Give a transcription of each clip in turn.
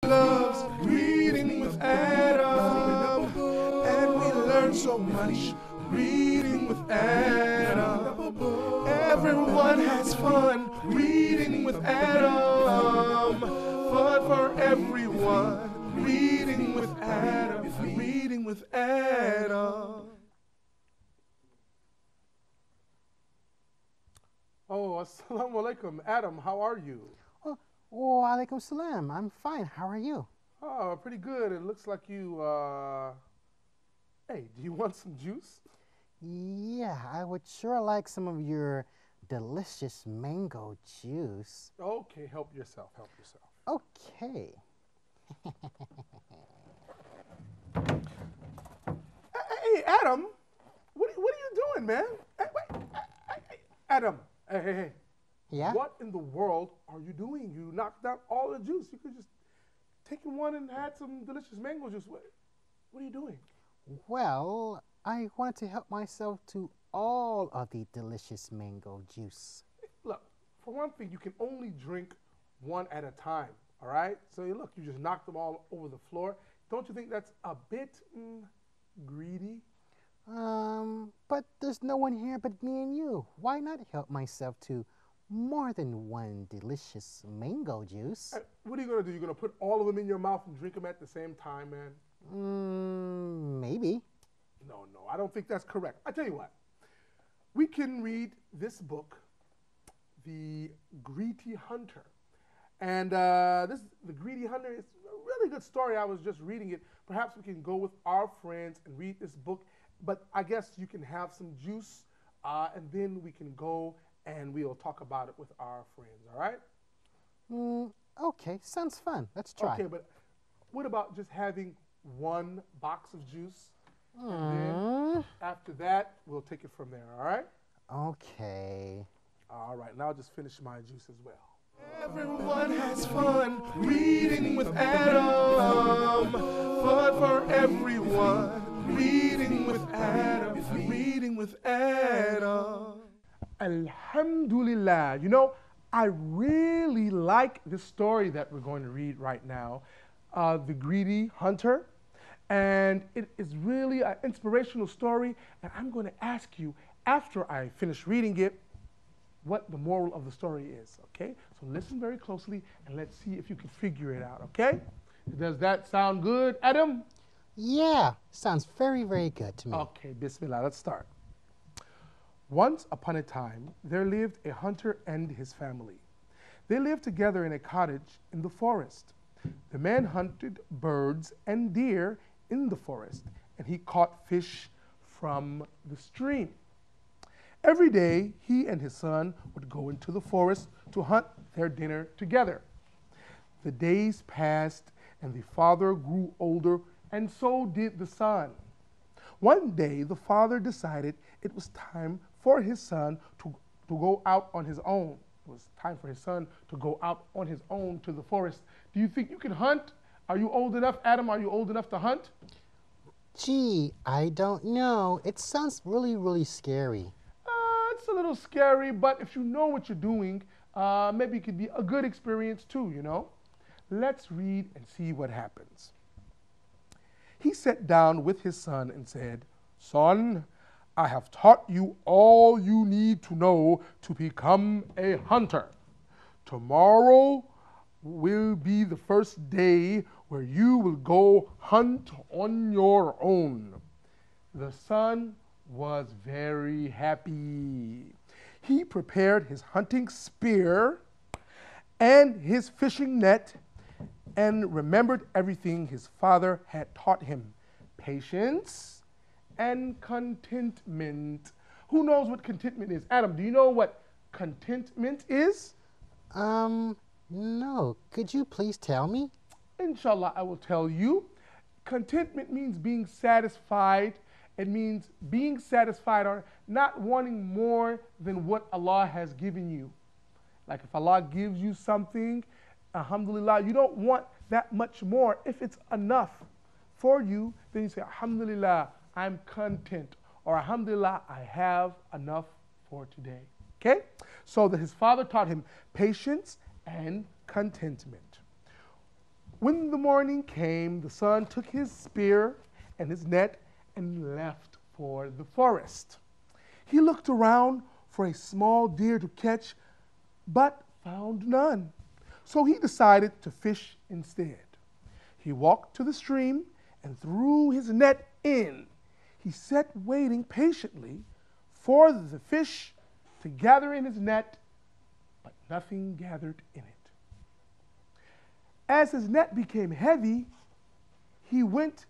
loves reading with Adam, and we learn so much reading with Adam. Everyone has fun reading with Adam. Fun for everyone reading with Adam. Reading with Adam. Oh, assalamu alaikum. Adam, how are you? Oh, alaikum salam. I'm fine. How are you? Oh, pretty good. It looks like you, Hey, do you want some juice? Yeah, I would sure like some of your delicious mango juice. Okay, help yourself, help yourself. Okay. Hey, Adam, what are you doing, man? Hey, wait, hey, Adam, hey. Yeah? What in the world are you doing? You knocked out all the juice. You could just taken one and had some delicious mango juice. What are you doing? Well, I wanted to help myself to all of the delicious mango juice. Look, for one thing, you can only drink one at a time, all right? So look, you just knocked them all over the floor. Don't you think that's a bit greedy? But there's no one here but me and you. Why not help myself to more than one delicious mango juice? What are you going to do? You're going to put all of them in your mouth and drink them at the same time, man? Maybe. No, I don't think that's correct. I tell you what, we can read this book, The Greedy Hunter. And The Greedy Hunter is a really good story. I was just reading it. Perhaps we can go with our friends and read this book. But I guess you can have some juice, and then we can go and we'll talk about it with our friends, all right? Okay, sounds fun. Let's try. Okay, but what about just having one box of juice? And then after that, we'll take it from there, all right? Okay. All right, now I'll just finish my juice as well. Everyone has fun reading with Adam. Fun for everyone reading with Adam. Reading with Adam. Alhamdulillah. You know, I really like this story that we're going to read right now, The Greedy Hunter. And it is really an inspirational story. And I'm going to ask you, after I finish reading it, what the moral of the story is, okay? So listen very closely and let's see if you can figure it out, okay? Does that sound good, Adam? Yeah, sounds very, very good to me. Okay, bismillah, let's start. Once upon a time, there lived a hunter and his family. They lived together in a cottage in the forest. The man hunted birds and deer in the forest, and he caught fish from the stream. Every day, he and his son would go into the forest to hunt their dinner together. The days passed, and the father grew older, and so did the son. One day, the father decided it was time for his son to go out on his own. It was time for his son to go out on his own to the forest. Do you think you can hunt? Are you old enough, Adam? Are you old enough to hunt? Gee, I don't know. It sounds really, really scary. It's a little scary, but if you know what you're doing, maybe it could be a good experience too, you know? Let's read and see what happens. He sat down with his son and said, "Son, I have taught you all you need to know to become a hunter. Tomorrow will be the first day where you will go hunt on your own." The son was very happy. He prepared his hunting spear and his fishing net and remembered everything his father had taught him: patience and contentment. Who knows what contentment is? Adam, do you know what contentment is? No. Could you please tell me? Inshallah, I will tell you. Contentment means being satisfied. It means being satisfied or not wanting more than what Allah has given you. Like if Allah gives you something, alhamdulillah, you don't want that much more. If it's enough for you, then you say, alhamdulillah, I'm content. Or alhamdulillah, I have enough for today. Okay? So that his father taught him patience and contentment. When the morning came, the son took his spear and his net and left for the forest. He looked around for a small deer to catch, but found none. So he decided to fish instead. He walked to the stream and threw his net in. He sat waiting patiently for the fish to gather in his net, but nothing gathered in it. As his net became heavy, he went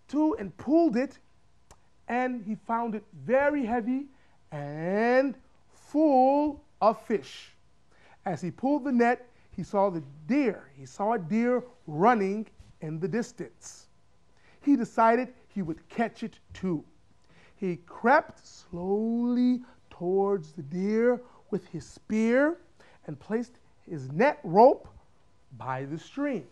to and pulled it, and he found it very heavy and full of fish. As he pulled the net, he saw the deer. He saw a deer running in the distance. He decided he would catch it too. He crept slowly towards the deer with his spear and placed his net rope by the stream.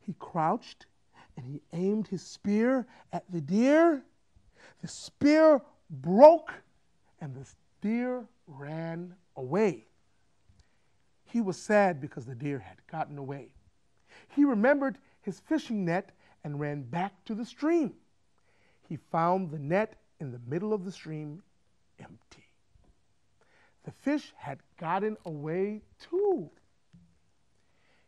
He crouched and he aimed his spear at the deer. The spear broke and the deer ran away. He was sad because the deer had gotten away. He remembered his fishing net and ran back to the stream. He found the net in the middle of the stream empty. The fish had gotten away too.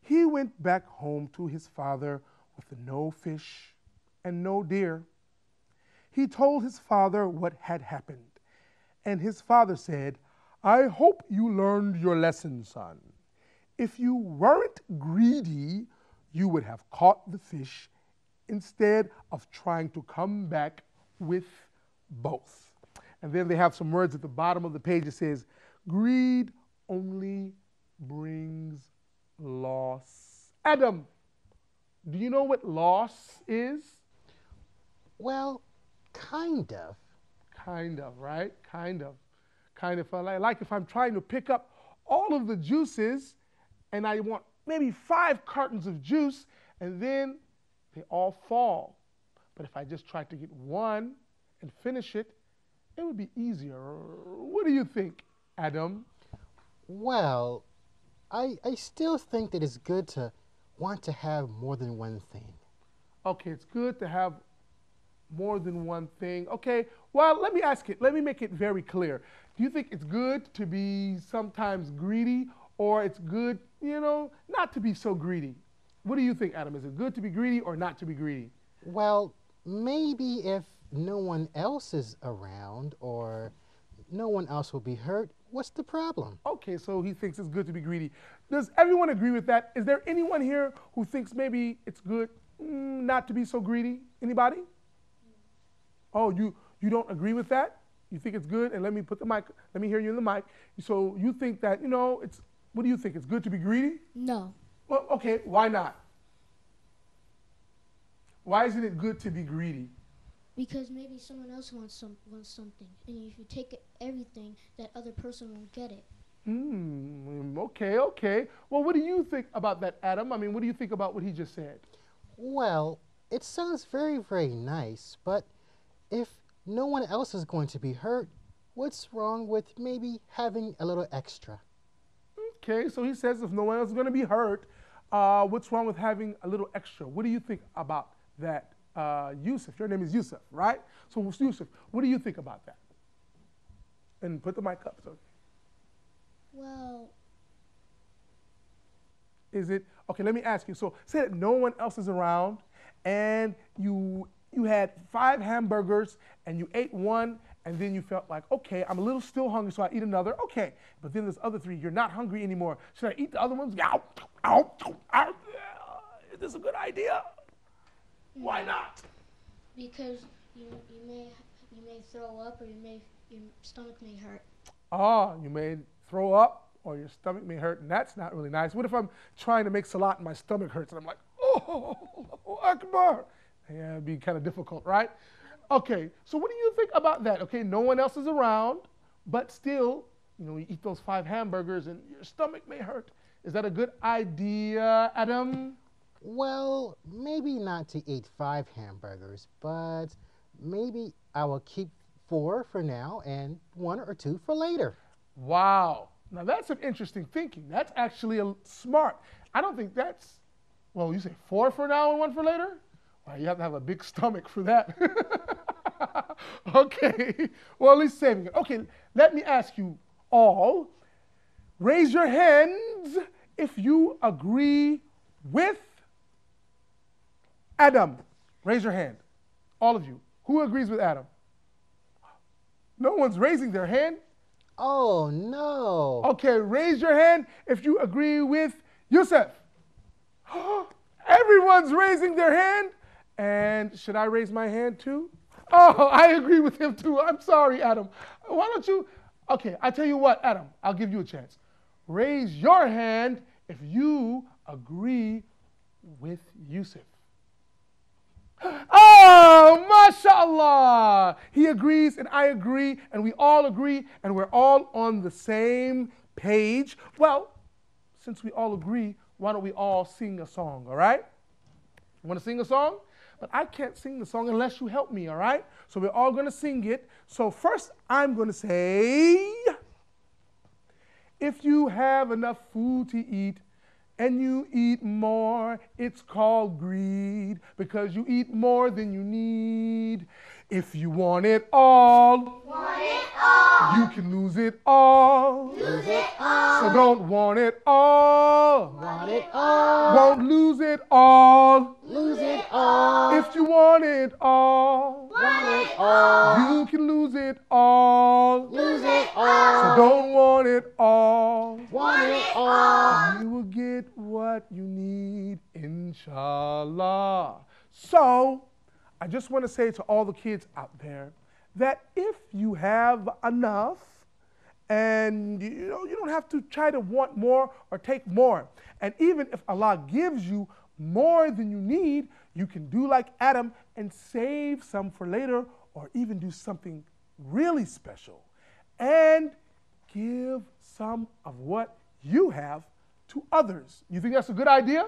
He went back home to his father with no fish and no deer. He told his father what had happened, and his father said, "I hope you learned your lesson, son. If you weren't greedy, you would have caught the fish instead of trying to come back with both." And then they have some words at the bottom of the page. It says, "Greed only brings loss." Adam, do you know what loss is? Well, kind of. Kind of, right? Kind of. Kind of like if I'm trying to pick up all of the juices and I want maybe 5 cartons of juice and then they all fall. But if I just try to get one and finish it, it would be easier. What do you think, Adam? Well, I still think that it's good to want to have more than one thing. Okay, it's good to have more than one thing. Okay, well, let me ask it. Let me make it very clear. Do you think it's good to be sometimes greedy, or it's good, not to be so greedy? What do you think, Adam? Is it good to be greedy or not to be greedy? Well, maybe if no one else is around or no one else will be hurt, what's the problem? Okay, so he thinks it's good to be greedy. Does everyone agree with that? Is there anyone here who thinks maybe it's good not to be so greedy? Anybody? Oh, you don't agree with that? You think it's good? And let me hear you in the mic. So you think that, what do you think? It's good to be greedy? No. Well, okay, why not? Why isn't it good to be greedy? Because maybe someone else wants something, and if you take everything, that other person won't get it. Okay. Well, what do you think about that, Adam? I mean, what do you think about what he just said? Well, it sounds very, very nice, but if no one else is going to be hurt, what's wrong with maybe having a little extra? Okay, so he says if no one else is going to be hurt, what's wrong with having a little extra? What do you think about that, Yusuf? Your name is Yusuf, right? So Yusuf, what do you think about that? And put the mic up. So. Well, is it, okay, let me ask you. So say that no one else is around and you had 5 hamburgers and you ate one and then you felt like, okay, I'm a little still hungry, so I eat another. Okay, but then there's other 3. You're not hungry anymore. Should I eat the other ones? Is this a good idea? Why not? because you may throw up, or your stomach may hurt. You may throw up or your stomach may hurt, and that's not really nice. What if I'm trying to make salat and my stomach hurts and I'm like, oh, Akbar? Yeah, it'd be kind of difficult, right? Okay, so what do you think about that? Okay, no one else is around, but still, you eat those 5 hamburgers and your stomach may hurt. Is that a good idea, Adam? Well, maybe not to eat 5 hamburgers, but maybe I will keep 4 for now and 1 or 2 for later. Wow, Now that's some interesting thinking. That's actually smart. I don't think that's, well, you say 4 for now and 1 for later? Well, you have to have a big stomach for that. Okay, well, at least saving it. Okay, let me ask you all, raise your hands if you agree with Adam. Raise your hand, all of you. Who agrees with Adam? No one's raising their hand. Oh, no. Okay, raise your hand if you agree with Yusuf. Everyone's raising their hand. And should I raise my hand too? Oh, I agree with him too. I'm sorry, Adam. Why don't you? Okay, I tell you what, Adam, I'll give you a chance. Raise your hand if you agree with Yusuf. Oh, mashallah. He agrees and I agree and we all agree and we're all on the same page. Well, since we all agree, why don't we all sing a song, all right? You want to sing a song? But I can't sing the song unless you help me, all right? So we're all going to sing it. So first I'm going to say, if you have enough food to eat and you eat more, it's called greed because you eat more than you need. If you want it all, you can lose it all. So don't want it all. Won't lose it all. If you want it all, you can lose it all. So don't want it all. You will get what you need, inshallah. So, I just want to say to all the kids out there that if you have enough and you don't have to try to want more or take more. And even if Allah gives you more than you need, you can do like Adam and save some for later or even do something really special and give some of what you have to others. You think that's a good idea?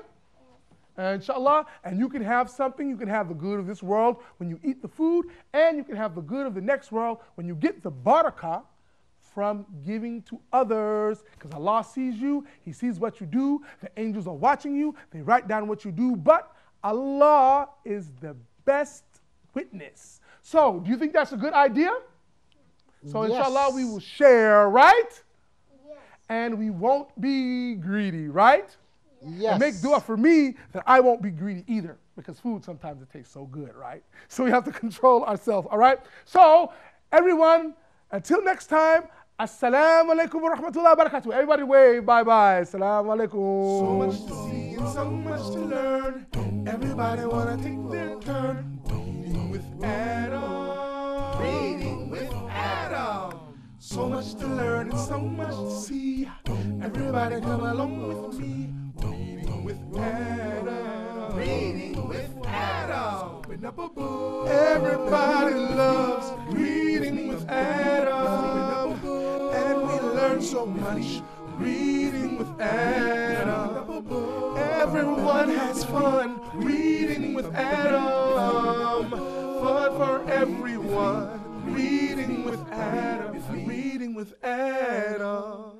Inshallah, and you can have something, you can have the good of this world when you eat the food, and you can have the good of the next world when you get the barakah from giving to others, because Allah sees you, He sees what you do, the angels are watching you, they write down what you do, but Allah is the best witness. So, do you think that's a good idea? So Yes. inshallah we will share, right? Yes. And we won't be greedy, right? Yes. And make dua for me that I won't be greedy either, because food sometimes it tastes so good, right? So we have to control ourselves, all right? So everyone, until next time, assalamu alaikum wa rahmatullahi wa barakatuh. Everybody wave, bye-bye. Assalamu alaikum. So much to see and so much to learn. Everybody wanna take their turn. Reading with Adam. Reading with Adam. So much to learn and so much to see. Everybody come along with me. Reading with Adam. Reading with Adam. Open up a book. Everybody loves reading with Adam. And we learn so much reading with Adam. Everyone has fun reading with Adam. Fun for everyone. Reading with Adam. Reading with Adam.